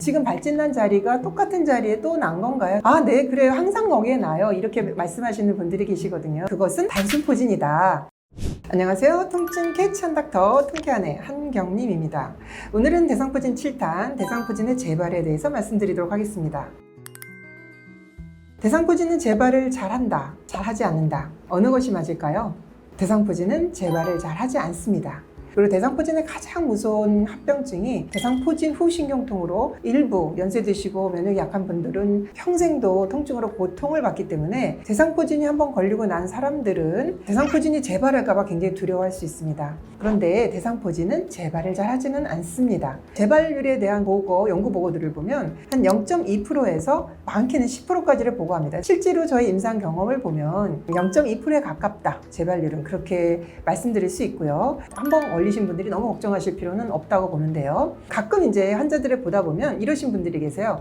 지금 발진 난 자리가 똑같은 자리에 또 난 건가요? 네, 그래요. 항상 거기에 나요. 이렇게 말씀하시는 분들이 계시거든요. 그것은 단순 포진이다. 안녕하세요. 통증 캐치한 닥터 통쾌한의 한경림입니다. 오늘은 대상포진 7탄, 대상포진의 재발에 대해서 말씀드리도록 하겠습니다. 대상포진은 재발을 잘한다, 잘하지 않는다. 어느 것이 맞을까요? 대상포진은 재발을 잘하지 않습니다. 그리고 대상포진의 가장 무서운 합병증이 대상포진 후 신경통으로 일부 연세 드시고 면역이 약한 분들은 평생도 통증으로 고통을 받기 때문에 대상포진이 한번 걸리고 난 사람들은 대상포진이 재발할까 봐 굉장히 두려워할 수 있습니다. 그런데 대상포진은 재발을 잘 하지는 않습니다. 재발률에 대한 연구 보고들을 보면 한 0.2%에서 많게는 10%까지를 보고합니다. 실제로 저희 임상 경험을 보면 0.2%에 가깝다. 재발률은 그렇게 말씀드릴 수 있고요. 한번 걸리신 분들이 너무 걱정하실 필요는 없다고 보는데요. 가끔 이제 환자들을 보다 보면 이러신 분들이 계세요.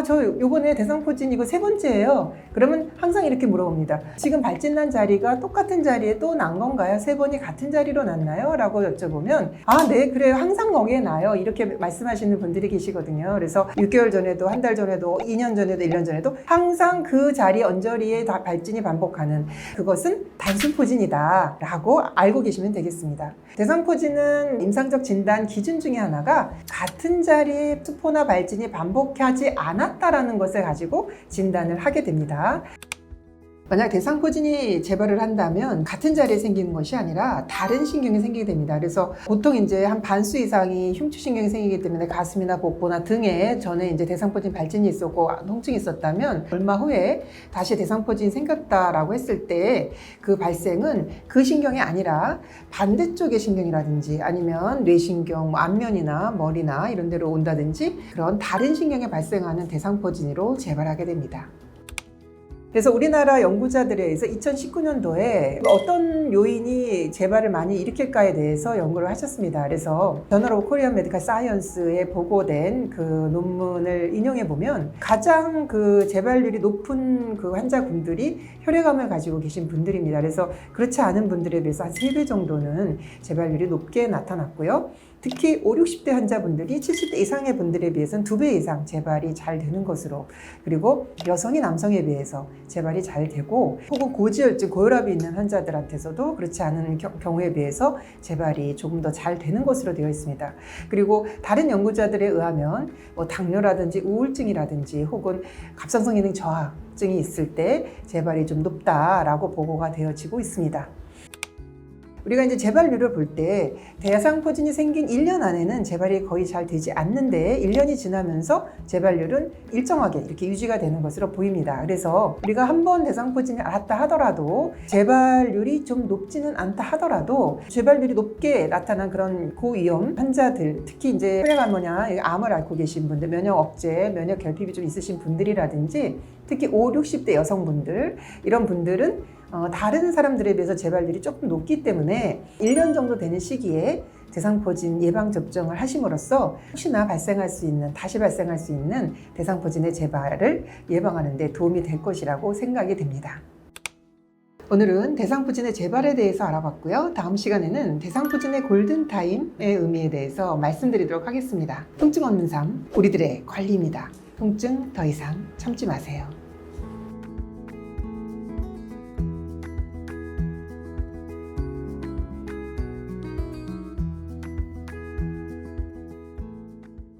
저 요번에 대상포진 이거 3번째예요. 그러면 항상 이렇게 물어봅니다. 지금 발진 난 자리가 똑같은 자리에 또 난 건가요? 3번이 같은 자리로 났나요? 라고 여쭤보면 네, 그래요. 항상 거기에 나요. 이렇게 말씀하시는 분들이 계시거든요. 그래서 6개월 전에도, 한 달 전에도, 2년 전에도, 1년 전에도 항상 그 자리 언저리에 다 발진이 반복하는 그것은 단순 포진이다 라고 알고 계시면 되겠습니다. 대상포진은 임상적 진단 기준 중에 하나가 같은 자리에 수포나 발진이 반복하지 않았다라는 것을 가지고 진단을 하게 됩니다. 만약 대상포진이 재발을 한다면 같은 자리에 생기는 것이 아니라 다른 신경이 생기게 됩니다. 그래서 보통 이제 한 반수 이상이 흉추신경이 생기기 때문에 가슴이나 복부나 등에 전에 이제 대상포진 발진이 있었고 통증이 있었다면 얼마 후에 다시 대상포진이 생겼다라고 했을 때 그 발생은 그 신경이 아니라 반대쪽의 신경이라든지 아니면 뇌신경, 안면이나 머리나 이런 데로 온다든지 그런 다른 신경에 발생하는 대상포진으로 재발하게 됩니다. 그래서 우리나라 연구자들에 의해서 2019년도에 어떤 요인이 재발을 많이 일으킬까에 대해서 연구를 하셨습니다. 그래서 저널 오브 코리안 메디컬 사이언스에 보고된 그 논문을 인용해 보면 가장 그 재발률이 높은 그 환자분들이 혈액암을 가지고 계신 분들입니다. 그래서 그렇지 않은 분들에 비해서 한 3배 정도는 재발률이 높게 나타났고요. 특히 50, 60대 환자분들이 70대 이상의 분들에 비해서는 2배 이상 재발이 잘 되는 것으로, 그리고 여성이 남성에 비해서 재발이 잘 되고, 혹은 고지혈증, 고혈압이 있는 환자들한테서도 그렇지 않은 경우에 비해서 재발이 조금 더 잘 되는 것으로 되어 있습니다. 그리고 다른 연구자들에 의하면 당뇨라든지 우울증이라든지 혹은 갑상선 기능 저하증이 있을 때 재발이 좀 높다라고 보고가 되어지고 있습니다. 우리가 이제 재발률을 볼 때 대상포진이 생긴 1년 안에는 재발이 거의 잘 되지 않는데 1년이 지나면서 재발률은 일정하게 이렇게 유지가 되는 것으로 보입니다. 그래서 우리가 한번 대상포진이 알았다 하더라도 재발률이 좀 높지는 않다 하더라도 재발률이 높게 나타난 그런 고위험 환자들, 특히 이제 혈액암이나 암을 앓고 계신 분들, 면역 억제, 면역 결핍이 좀 있으신 분들이라든지 특히 50, 60대 여성분들, 이런 분들은 다른 사람들에 비해서 재발률이 조금 높기 때문에 1년 정도 되는 시기에 대상포진 예방접종을 하심으로써 혹시나 다시 발생할 수 있는 대상포진의 재발을 예방하는 데 도움이 될 것이라고 생각이 됩니다. 오늘은 대상포진의 재발에 대해서 알아봤고요. 다음 시간에는 대상포진의 골든타임의 의미에 대해서 말씀드리도록 하겠습니다. 통증 없는 삶, 우리들의 관리입니다. 통증 더 이상 참지 마세요.